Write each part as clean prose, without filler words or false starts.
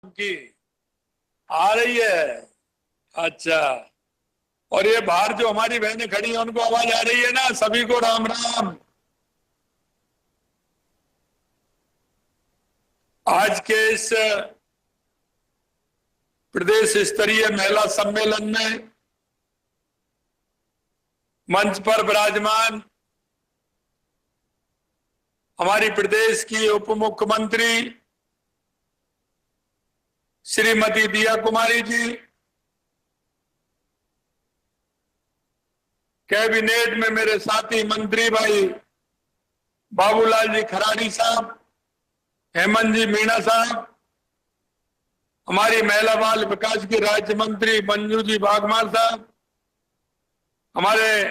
की आ रही है। अच्छा। और ये बाहर जो हमारी बहनें खड़ी हैं उनको आवाज आ रही है ना? सभी को राम राम। आज के इस प्रदेश स्तरीय महिला सम्मेलन में मंच पर विराजमान हमारी प्रदेश की उप मुख्यमंत्री श्रीमती दिया कुमारी जी, कैबिनेट में मेरे साथी मंत्री भाई बाबूलाल जी खराड़ी साहब, हेमंत जी मीणा साहब, हमारी महिला बाल विकास की राज्य मंत्री मंजू जी भागमार साहब, हमारे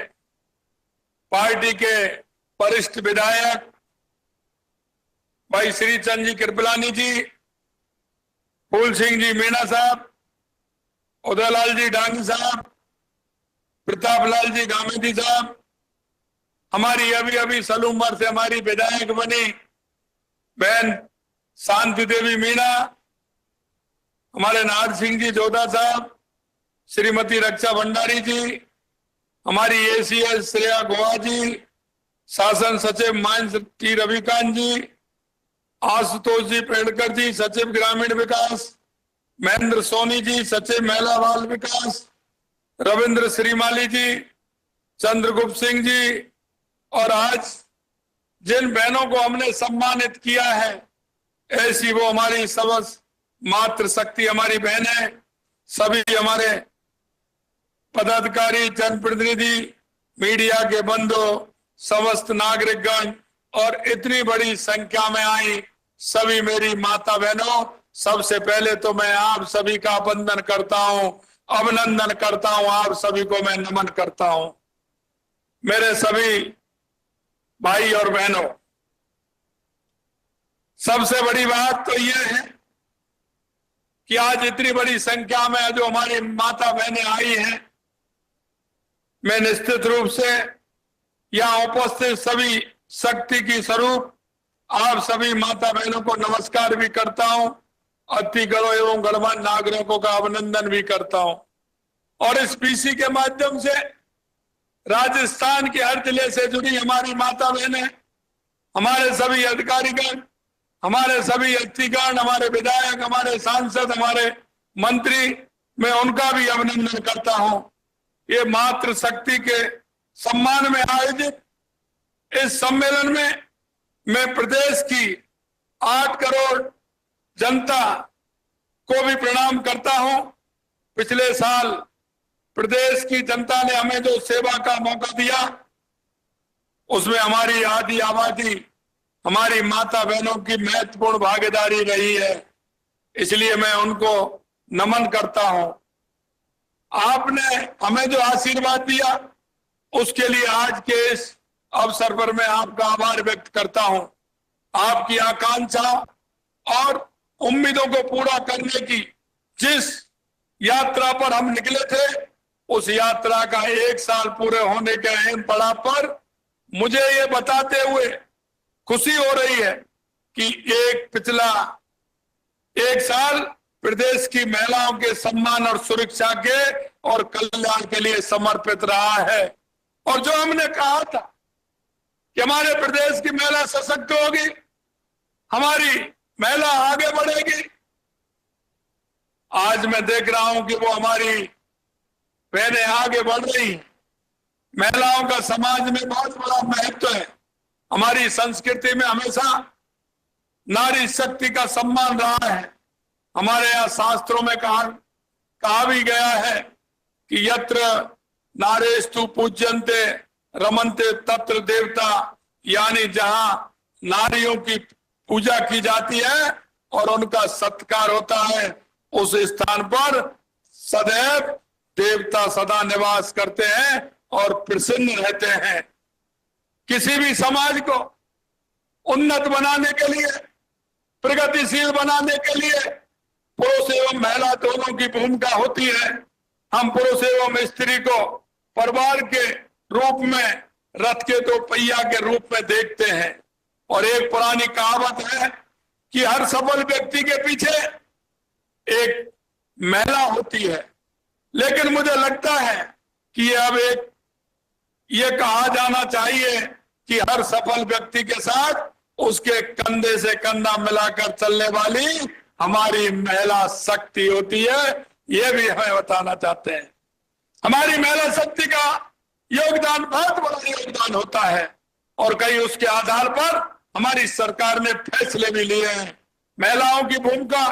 पार्टी के वरिष्ठ विधायक भाई श्रीचंद जी कृपलानी जी, फूल सिंह जी मीणा साहब, उदयलाल जी डांगी साहब, प्रतापलाल जी गामेती साहब, हमारी अभी अभी सलूमर से हमारी विधायक बनी बहन शांति देवी मीणा, हमारे नार सिंह जी जोधा साहब, श्रीमती रक्षा भंडारी जी, हमारी एसीएस श्रेया गोवा जी, शासन सचिव माइंस टी रविकांत जी, आशुतोष जी पेड़कर जी सचिव ग्रामीण विकास, महेंद्र सोनी जी सचिव महिला बाल विकास, रविंद्र श्रीमाली जी, चंद्रगुप्त सिंह जी, और आज जिन बहनों को हमने सम्मानित किया है ऐसी वो हमारी सबस मातृ शक्ति हमारी बहनें, सभी हमारे पदाधिकारी, जनप्रतिनिधि, मीडिया के बंधु, समस्त नागरिकगण और इतनी बड़ी संख्या में आई सभी मेरी माता बहनों, सबसे पहले तो मैं आप सभी का वंदन करता हूं, अभिनंदन करता हूं, आप सभी को मैं नमन करता हूं। मेरे सभी भाई और बहनों, सबसे बड़ी बात तो यह है कि आज इतनी बड़ी संख्या में जो हमारी माता बहनें आई हैं, मैं निश्चित रूप से यहां उपस्थित सभी शक्ति की स्वरूप आप सभी माता बहनों को नमस्कार भी करता हूं, अतिगणों एवं गणमान्य नागरिकों का अभिनंदन भी करता हूं। और इस पीसी के माध्यम से राजस्थान के हर जिले से जुड़ी हमारी माता बहनें, हमारे सभी अधिकारीगण, हमारे सभी अतिथिगण, हमारे विधायक, हमारे सांसद, हमारे मंत्री, मैं उनका भी अभिनंदन करता हूं। ये मातृ शक्ति के सम्मान में आयोजित इस सम्मेलन में मैं प्रदेश की 8 करोड़ जनता को भी प्रणाम करता हूं। पिछले साल प्रदेश की जनता ने हमें जो सेवा का मौका दिया उसमें हमारी आधी आबादी, हमारी माता बहनों की महत्वपूर्ण भागीदारी रही है, इसलिए मैं उनको नमन करता हूं। आपने हमें जो आशीर्वाद दिया उसके लिए आज के इस अवसर पर मैं आपका आभार व्यक्त करता हूं। आपकी आकांक्षा और उम्मीदों को पूरा करने की जिस यात्रा पर हम निकले थे, उस यात्रा का 1 साल पूरे होने के अहम पड़ाव पर मुझे ये बताते हुए खुशी हो रही है कि पिछला 1 साल प्रदेश की महिलाओं के सम्मान और सुरक्षा के और कल्याण के लिए समर्पित रहा है। और जो हमने कहा था कि हमारे प्रदेश की महिला सशक्त होगी, हमारी महिला आगे बढ़ेगी, आज मैं देख रहा हूं कि वो हमारी बहनें आगे बढ़ रही हैं। महिलाओं का समाज में बहुत बड़ा महत्व है। हमारी संस्कृति में हमेशा नारी शक्ति का सम्मान रहा है। हमारे यहाँ शास्त्रों में कहा भी गया है कि यत्र नारेस्तु पूज्यन्ते रमन्ते तत्र देवता, यानी जहां नारियों की पूजा की जाती है और उनका सत्कार होता है, उस स्थान पर सदैव देवता सदा निवास करते हैं और प्रसन्न रहते हैं। किसी भी समाज को उन्नत बनाने के लिए, प्रगतिशील बनाने के लिए पुरुष एवं महिला दोनों की भूमिका होती है। हम पुरुष एवं स्त्री को परिवार के रूप में, रथ के 2 पहिया के रूप में देखते हैं। और एक पुरानी कहावत है कि हर सफल व्यक्ति के पीछे महिला होती है। लेकिन मुझे लगता है कि अब ये कहा जाना चाहिए कि हर सफल व्यक्ति के साथ उसके कंधे से कंधा मिलाकर चलने वाली हमारी महिला शक्ति होती है। ये भी हमें बताना चाहते हैं। हमारी महिला शक्ति का योगदान बहुत बड़ा योगदान होता है और कई उसके आधार पर हमारी सरकार ने फैसले भी लिए हैं। महिलाओं की भूमिका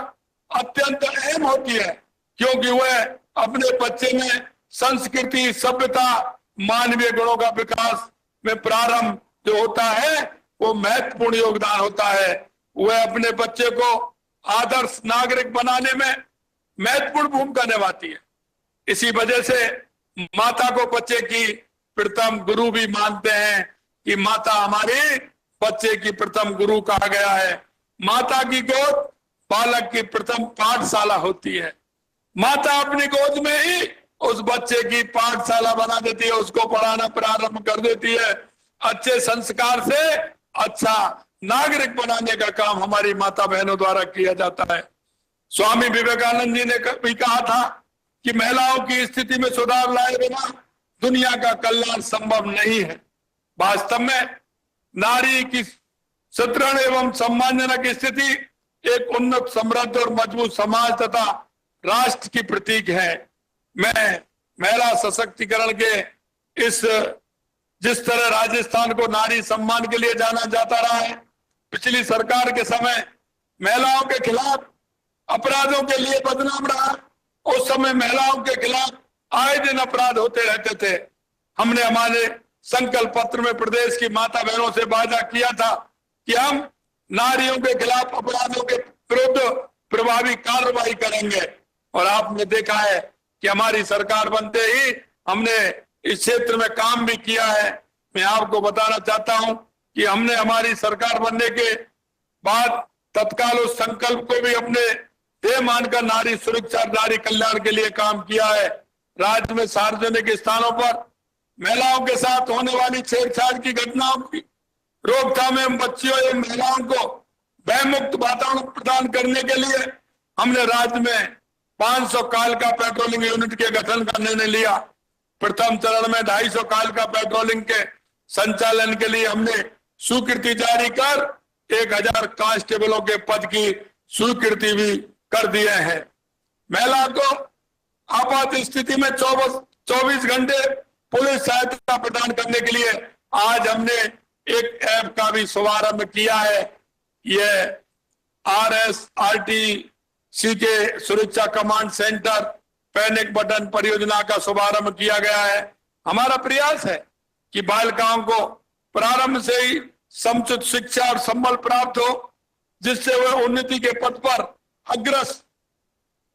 अत्यंत अहम होती है क्योंकि वह अपने बच्चे में संस्कृति, सभ्यता, मानवीय गुणों का विकास में प्रारंभ जो होता है वो महत्वपूर्ण योगदान होता है। वह अपने बच्चे को आदर्श नागरिक बनाने में महत्वपूर्ण भूमिका निभाती है। इसी वजह से माता को बच्चे की प्रथम गुरु भी मानते हैं कि माता हमारी बच्चे की प्रथम गुरु कहा गया है। माता की गोद बालक की प्रथम पाठशाला होती है। माता अपनी गोद में ही उस बच्चे की पाठशाला बना देती है, उसको पढ़ाना प्रारंभ कर देती है। अच्छे संस्कार से अच्छा नागरिक बनाने का काम हमारी माता बहनों द्वारा किया जाता है। स्वामी विवेकानंद जी ने भी कहा था कि महिलाओं की स्थिति में सुधार लाए बिना दुनिया का कल्याण संभव नहीं है। वास्तव में नारी की सुदृढ़ एवं सम्मानजनक स्थिति एक उन्नत, समृद्ध और मजबूत समाज तथा राष्ट्र की प्रतीक है। मैं महिला सशक्तिकरण के जिस तरह राजस्थान को नारी सम्मान के लिए जाना जाता रहा है, पिछली सरकार के समय महिलाओं के खिलाफ अपराधों के लिए बदनाम रहा। उस समय महिलाओं के खिलाफ आए दिन अपराध होते रहते थे। हमने हमारे संकल्प पत्र में प्रदेश की माता बहनों से वादा किया था कि हम नारियों के खिलाफ अपराधों के विरुद्ध प्रभावी कार्रवाई करेंगे और आपने देखा है कि हमारी सरकार बनते ही हमने इस क्षेत्र में काम भी किया है। मैं आपको बताना चाहता हूं कि हमने हमारी सरकार बनने के बाद तत्काल उस संकल्प को भी अपने ध्येय मानकर नारी सुरक्षा, नारी कल्याण के लिए काम किया है। राज्य में सार्वजनिक स्थानों पर महिलाओं के साथ होने वाली छेड़छाड़ की घटनाओं की रोकथाम एवं बच्चियों एवं महिलाओं को भयमुक्त वातावरण प्रदान करने के लिए हमने राज्य में 500 काल का पेट्रोलिंग यूनिट के गठन का निर्णय लिया। प्रथम चरण में 250 काल का पेट्रोलिंग के संचालन के लिए हमने स्वीकृति जारी कर 1000 कांस्टेबलों के पद की स्वीकृति भी कर दिए हैं। महिला को आपात स्थिति में 24 घंटे पुलिस सहायता प्रदान करने के लिए आज हमने एक ऐप का भी शुभारंभ किया है। यह RSRTC के सुरक्षा कमांड सेंटर पैनिक बटन परियोजना का शुभारंभ किया गया है। हमारा प्रयास है कि बालिकाओं को प्रारंभ से ही समुचित शिक्षा और संबल प्राप्त हो, जिससे वह उन्नति के पथ पर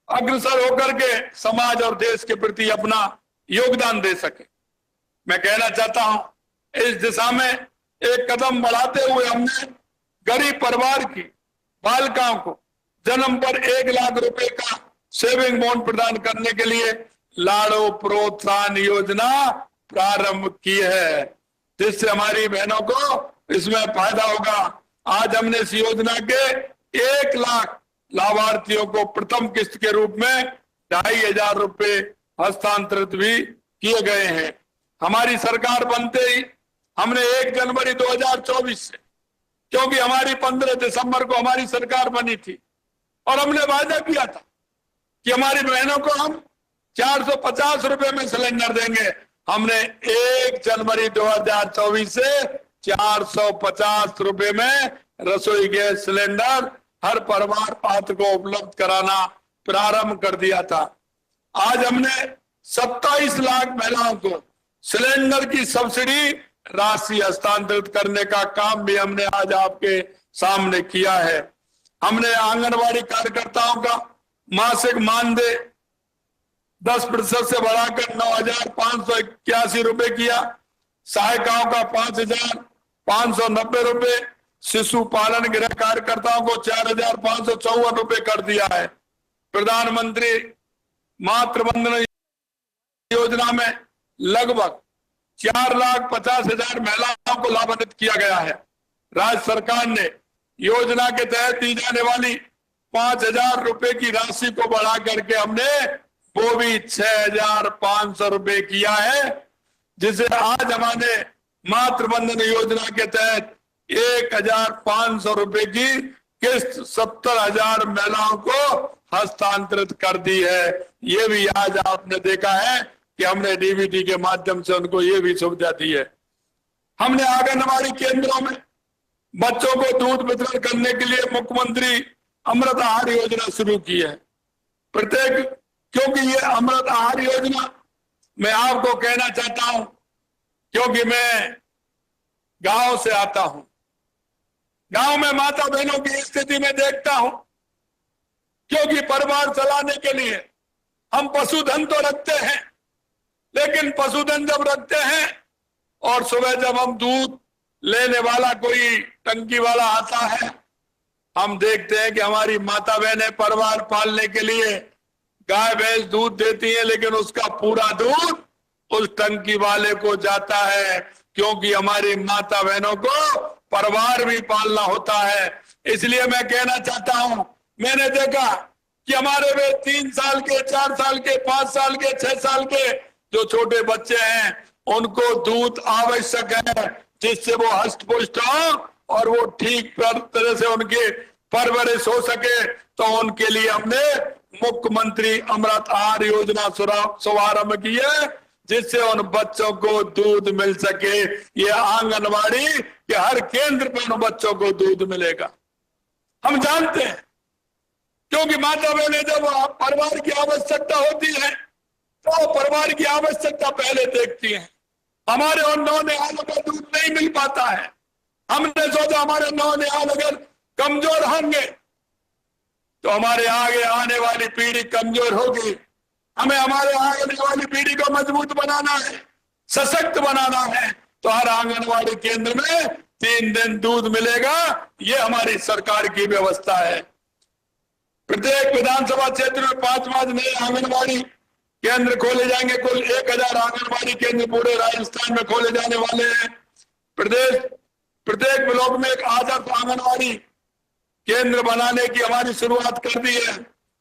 अग्रसर होकर के समाज और देश के प्रति अपना योगदान दे सके। मैं कहना चाहता हूं इस दिशा में एक कदम बढ़ाते हुए हमने गरीब परिवार की बालिकाओं को जन्म पर 1 लाख रुपए का सेविंग बॉन्ड प्रदान करने के लिए लाड़ो प्रोत्साहन योजना प्रारंभ की है, जिससे हमारी बहनों को इसमें फायदा होगा। आज हमने इस योजना के 1 लाख लाभार्थियों को प्रथम किस्त के रूप में 2500 रुपए हस्तांतरित भी किए गए हैं। हमारी सरकार बनते ही हमने 1 जनवरी 2024 से, क्योंकि हमारी 15 दिसंबर को हमारी सरकार बनी थी और हमने वादा किया था कि हमारी बहनों को हम 450 रुपए में सिलेंडर देंगे। हमने 1 जनवरी 2024 से 450 रुपए में रसोई गैस सिलेंडर हर परिवार पात्र को उपलब्ध कराना प्रारंभ कर दिया था। आज हमने 27 लाख महिलाओं को सिलेंडर की सब्सिडी राशि हस्तांतरित करने का काम भी हमने आज आपके सामने किया है। हमने आंगनवाड़ी कार्यकर्ताओं का मासिक मानदेय 10% से बढ़ाकर 9,581 रुपए किया। सहायिकाओं का 5,590 रुपए, शिशु पालन गृह कार्यकर्ताओं को 4,554 रुपए कर दिया है। प्रधानमंत्री मातृ वंदना योजना में लगभग 4,50,000 महिलाओं को लाभान्वित किया गया है। राज्य सरकार ने योजना के तहत दी जाने वाली 5,000 रुपए की राशि को बढ़ा करके हमने वो भी 6,500 रुपए किया है, जिसे आज हमारे मातृबंधन योजना के तहत 1,500 रुपए की किस्त 70,000 महिलाओं को हस्तांतरित कर दी है। ये भी आज आपने देखा है कि हमने डीबीटी के माध्यम से उनको ये भी सुविधा दी है। हमने आंगनबाड़ी केंद्रों में बच्चों को दूध वितरण करने के लिए मुख्यमंत्री अमृत आहार योजना शुरू की है। क्योंकि ये अमृत आहार योजना, मैं आपको कहना चाहता हूं, क्योंकि मैं गांव से आता हूं, गांव में माता बहनों की स्थिति में देखता हूं, क्योंकि परिवार चलाने के लिए हम पशुधन तो रखते हैं, लेकिन पशुधन जब रखते हैं और सुबह जब हम दूध लेने वाला कोई टंकी वाला आता है, हम देखते हैं कि हमारी माता बहनें परिवार पालने के लिए गाय भैंस दूध देती हैं, लेकिन उसका पूरा दूध उस टंकी वाले को जाता है, क्योंकि हमारी माता बहनों को परिवार भी पालना होता है। इसलिए मैं कहना चाहता हूं, मैंने देखा कि हमारे वे 3 साल के, 4 साल के, 5 साल के, 6 साल के जो छोटे बच्चे हैं, उनको दूध आवश्यक है, जिससे वो हष्ट पुष्ट हो और वो ठीक तरह से उनकी परवरिश हो सके। तो उनके लिए हमने मुख्यमंत्री अमृत आहार योजना शुभारंभ की है, जिससे उन बच्चों को दूध मिल सके। ये आंगनबाड़ी के हर केंद्र पर उन बच्चों को दूध मिलेगा। हम जानते हैं, क्योंकि माता बहनें जब परिवार की आवश्यकता होती है तो परिवार की आवश्यकता पहले देखती हैं। हमारे उन नौनिहालों को दूध नहीं मिल पाता है। हमने सोचा हमारे नौनिहाल अगर कमजोर होंगे तो हमारे आगे आने वाली पीढ़ी कमजोर होगी। हमें हमारे आगे वाली पीढ़ी को मजबूत बनाना है, सशक्त बनाना है। तो हर आंगनबाड़ी केंद्र में 3 दिन दूध मिलेगा, ये हमारी सरकार की व्यवस्था है। प्रत्येक विधानसभा क्षेत्र में 5 नए आंगनबाड़ी केंद्र खोले जाएंगे। कुल 1,000 आंगनबाड़ी केंद्र पूरे राजस्थान में खोले जाने वाले हैं। प्रत्येक ब्लॉक में एक आदर्श आंगनबाड़ी केंद्र बनाने की हमारी शुरुआत कर दी है।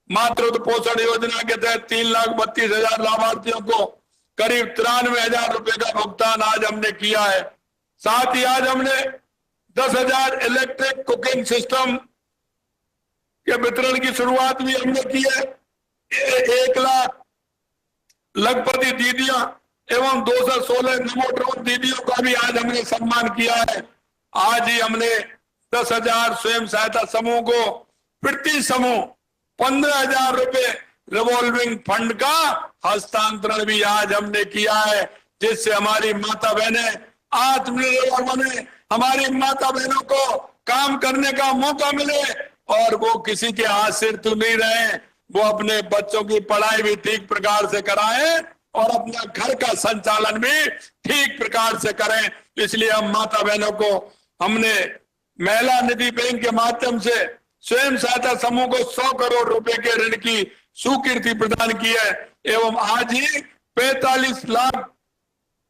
मातृत्व पोषण योजना के तहत 3,32,000 लाभार्थियों को करीब 93,000 रुपए का भुगतान आज हमने किया है। साथ ही आज हमने 10,000 इलेक्ट्रिक कुकिंग सिस्टम के वितरण की शुरुआत भी हमने की है। 1 लाख लखपति दीदियां एवं 216 नमो ड्रोन दीदियों का भी आज हमने सम्मान किया है। आज ही हमने 10,000 स्वयं सहायता समूह को प्रति समूह 15,000 रुपए रिवॉल्विंग फंड का हस्तांतरण भी आज हमने किया है, जिससे हमारी माता बहनें आत्मनिर्भर बने, हमारी माता बहनों को काम करने का मौका मिले और वो किसी के आश्रित नहीं रहे, वो अपने बच्चों की पढ़ाई भी ठीक प्रकार से कराएं और अपना घर का संचालन भी ठीक प्रकार से करें। इसलिए हम माता बहनों को हमने महिला निधि बैंक के माध्यम से स्वयं सहायता समूह को 100 करोड़ रुपए के ऋण की स्वीकृति प्रदान की है एवं आज ही 45 लाख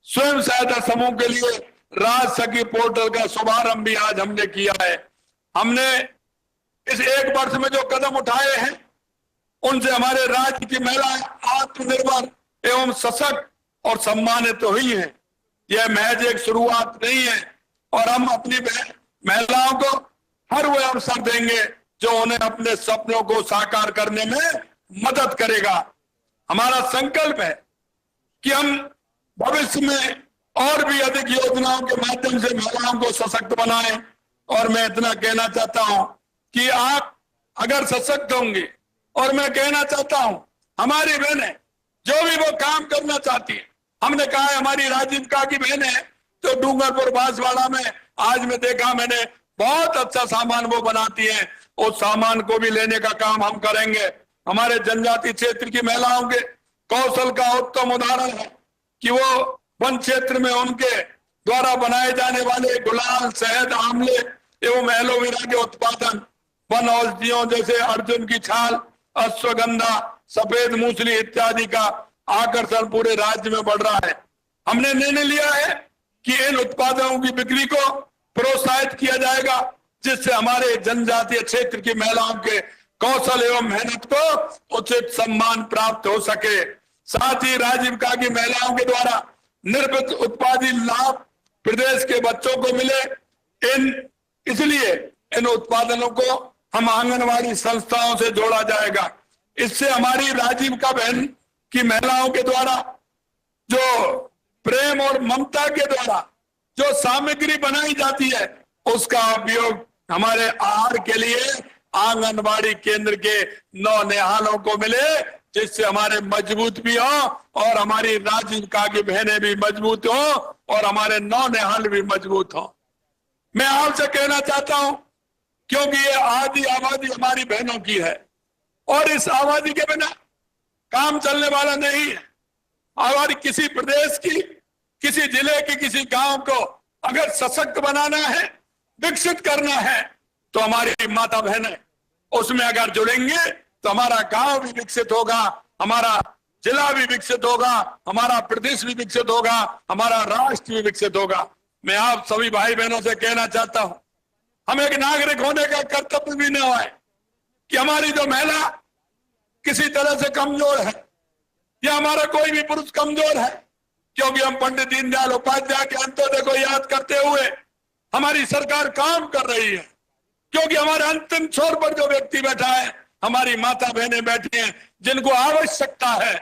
स्वयं सहायता समूह के लिए राज सखी पोर्टल का शुभारंभ भी आज हमने किया है। हमने इस 1 वर्ष में जो कदम उठाए हैं, उनसे हमारे राज्य की महिलाएं आत्मनिर्भर एवं सशक्त और सम्मानित हुई हैं। यह महज एक शुरुआत नहीं है और हम अपनी महिलाओं को हर वो अवसर देंगे जो उन्हें अपने सपनों को साकार करने में मदद करेगा। हमारा संकल्प है कि हम भविष्य में और भी अधिक योजनाओं के माध्यम से महिलाओं को सशक्त बनाएं। और मैं इतना कहना चाहता हूं कि आप अगर सशक्त होंगे, और मैं कहना चाहता हूं हमारी बहनें जो भी वो काम करना चाहती है, हमने कहा है हमारी राजीविका की बहनें तो डूंगरपुर बांसवाड़ा में आज मैं देखा, मैंने बहुत अच्छा सामान वो बनाती हैं, उस सामान को भी लेने का काम हम करेंगे। हमारे जनजाति क्षेत्र की महिलाओं के कौशल का उत्तम उदाहरण है कि वो वन क्षेत्र में उनके द्वारा बनाए जाने वाले गुलाल, शहद, आंवले एवं एलोवेरा के उत्पादन, वन औषधियों जैसे अर्जुन की छाल, अश्वगंधा, सफेद मूसली इत्यादि का आकर्षण पूरे राज्य में बढ़ रहा है। हमने निर्णय लिया है कि इन उत्पादों की बिक्री को प्रोत्साहित किया जाएगा, जिससे हमारे जनजातीय क्षेत्र की महिलाओं के कौशल एवं मेहनत को उचित सम्मान प्राप्त हो सके। साथ ही राजीविका की महिलाओं के द्वारा निर्मित उत्पादित लाभ प्रदेश के बच्चों को मिले। इसलिए इन उत्पादनों को हम आंगनवाड़ी संस्थाओं से जोड़ा जाएगा। इससे हमारी राजीविका बहन की महिलाओं के द्वारा जो प्रेम और ममता के द्वारा जो सामग्री बनाई जाती है उसका उपयोग हमारे आहार के लिए आंगनवाड़ी केंद्र के नौनिहालों को मिले, जिससे हमारे मजबूत भी हो और हमारी राजीविका की बहनें भी मजबूत हो और हमारे नौनिहाल भी मजबूत हो। मैं आपसे कहना चाहता हूं, क्योंकि ये आधी आबादी हमारी बहनों की है और इस आबादी के बिना काम चलने वाला नहीं है। हमारी किसी प्रदेश की, किसी जिले की, किसी गांव को अगर सशक्त बनाना है, विकसित करना है, तो हमारी माता बहनें उसमें अगर जुड़ेंगे तो हमारा गांव भी विकसित होगा, हमारा जिला भी विकसित होगा, हमारा प्रदेश भी विकसित होगा, हमारा राष्ट्र भी विकसित होगा। मैं आप सभी भाई बहनों से कहना चाहता हूं, हमें एक नागरिक होने का कर्तव्य भी न है कि हमारी जो महिला किसी तरह से कमजोर है या हमारा कोई भी पुरुष कमजोर है, क्योंकि हम पंडित दीनदयाल उपाध्याय के अंत्योदय को याद करते हुए हमारी सरकार काम कर रही है, क्योंकि हमारे अंतिम छोर पर जो व्यक्ति बैठा है हमारी माता बहनें बैठी हैं जिनको आवश्यकता है।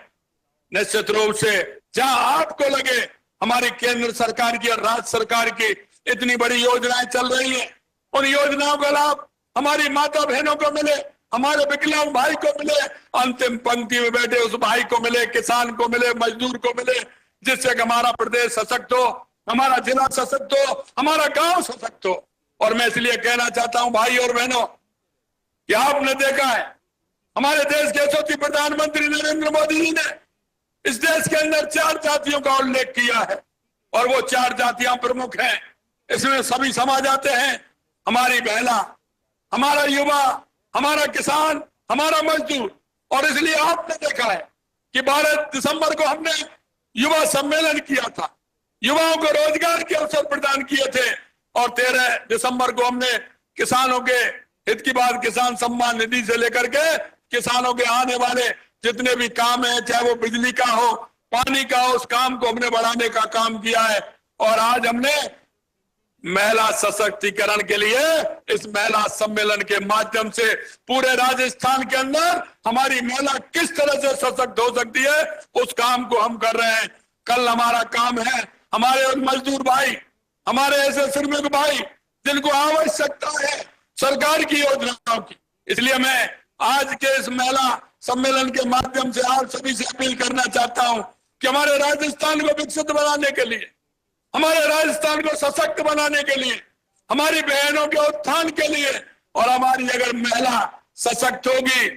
निश्चित रूप से जहां आपको लगे हमारी केंद्र सरकार की और राज्य सरकार की इतनी बड़ी योजनाएं चल रही हैं, उन योजनाओं का लाभ हमारी माता बहनों को मिले, हमारे विकलांग भाई को मिले, अंतिम पंक्ति में बैठे उस भाई को मिले, किसान को मिले, मजदूर को मिले, जिससे कि हमारा प्रदेश सशक्त हो, हमारा जिला सशक्त हो, हमारा गांव सशक्त हो। और मैं इसलिए कहना चाहता हूं भाई और बहनों, कि आपने देखा है हमारे देश के यशस्वी प्रधानमंत्री नरेंद्र मोदी जी ने इस देश के अंदर 4 जातियों का उल्लेख किया है और वो 4 जातियां प्रमुख हैं। इसमें सभी समा जाते हैं, हमारी महिला, हमारा युवा, हमारा किसान, हमारा मजदूर। और इसलिए आपने देखा है कि 12 दिसंबर को हमने युवा सम्मेलन किया था, युवाओं को रोजगार के अवसर प्रदान किए थे, और 13 दिसंबर को हमने किसानों के हित की बात किसान सम्मान निधि से लेकर के किसानों के आने वाले जितने भी काम है, चाहे वो बिजली का हो, पानी का हो, उस काम को हमने बढ़ाने का काम किया है। और आज हमने महिला सशक्तिकरण के लिए इस महिला सम्मेलन के माध्यम से पूरे राजस्थान के अंदर हमारी महिला किस तरह से सशक्त हो सकती है उस काम को हम कर रहे हैं। कल हमारा काम है हमारे मजदूर भाई, हमारे ऐसे श्रमिक भाई जिनको आवश्यकता है सरकार की योजनाओं की। इसलिए मैं आज के इस महिला सम्मेलन के माध्यम से आप सभी से अपील करना चाहता हूं कि हमारे राजस्थान को विकसित बनाने के लिए, हमारे राजस्थान को सशक्त बनाने के लिए, हमारी बहनों के उत्थान के लिए, और हमारी अगर महिला सशक्त होगी,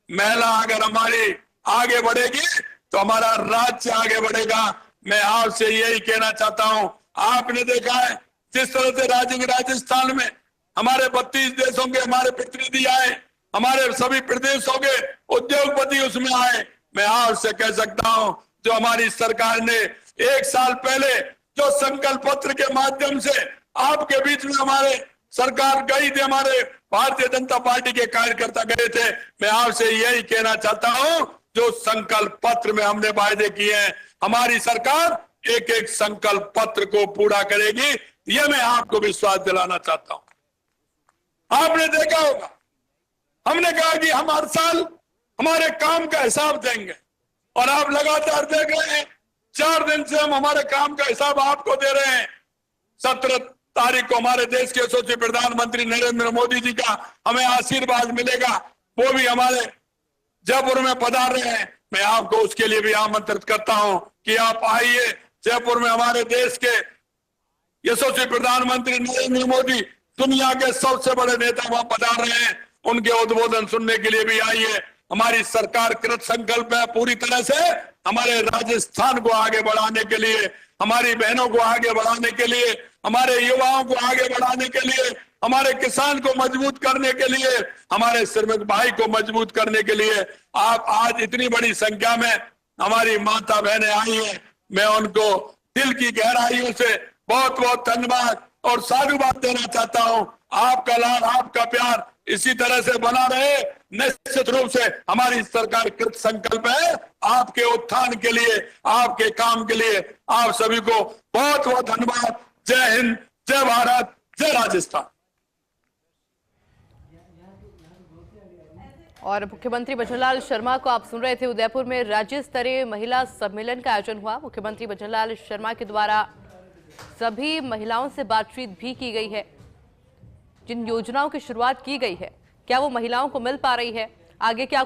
महिला अगर हमारी आगे बढ़ेगी तो हमारा राज्य आगे बढ़ेगा। मैं आपसे यही कहना चाहता हूं, आपने देखा है जिस तरह से राजस्थान में हमारे 32 देशों के हमारे प्रतिनिधि आए, हमारे सभी प्रदेशों के उद्योगपति उसमें आए। मैं आपसे कह सकता हूं, जो हमारी सरकार ने 1 साल पहले जो संकल्प पत्र के माध्यम से आपके बीच में हमारे सरकार गई थी, हमारे भारतीय जनता पार्टी के कार्यकर्ता गए थे, मैं आपसे यही कहना चाहता हूं, जो संकल्प पत्र में हमने वायदे किए हैं हमारी सरकार एक एक संकल्प पत्र को पूरा करेगी, यह मैं आपको विश्वास दिलाना चाहता हूं। आपने देखा होगा हमने कहा कि हम हर साल हमारे काम का हिसाब देंगे, और आप लगातार देख रहे हैं 4 दिन से हम हमारे काम का हिसाब आपको दे रहे हैं। 17 तारीख को हमारे देश के यशस्वी प्रधानमंत्री नरेंद्र मोदी जी का हमें आशीर्वाद मिलेगा, वो भी हमारे जयपुर में पधार रहे हैं। मैं आपको उसके लिए भी आमंत्रित करता हूं कि आप आइए जयपुर में। हमारे देश के यशस्वी प्रधानमंत्री नरेंद्र मोदी दुनिया के सबसे बड़े नेता वहां पधार रहे हैं, उनके उद्बोधन सुनने के लिए भी आइए। हमारी सरकार कृत संकल्प है पूरी तरह से हमारे राजस्थान को आगे बढ़ाने के लिए, हमारी बहनों को आगे बढ़ाने के लिए, हमारे युवाओं को आगे बढ़ाने के लिए, हमारे किसान को मजबूत करने के लिए, हमारे श्रमिक भाई को मजबूत करने के लिए। आप आज इतनी बड़ी संख्या में हमारी माता बहनें आई हैं, मैं उनको दिल की गहराइयों से बहुत बहुत धन्यवाद और साधुवाद देना चाहता हूं। आपका लाड, आपका प्यार इसी तरह से बना रहे, निश्चित रूप से हमारी सरकार कृत संकल्प है आपके उत्थान के लिए, आपके काम के लिए। आप सभी को बहुत बहुत धन्यवाद। जय हिंद, जय भारत, जय राजस्थान। और मुख्यमंत्री भजनलाल शर्मा को आप सुन रहे थे। उदयपुर में राज्य स्तरीय महिला सम्मेलन का आयोजन हुआ। मुख्यमंत्री भजनलाल शर्मा के द्वारा सभी महिलाओं से बातचीत भी की गई है। जिन योजनाओं की शुरुआत की गई है, क्या वो महिलाओं को मिल पा रही है, आगे क्या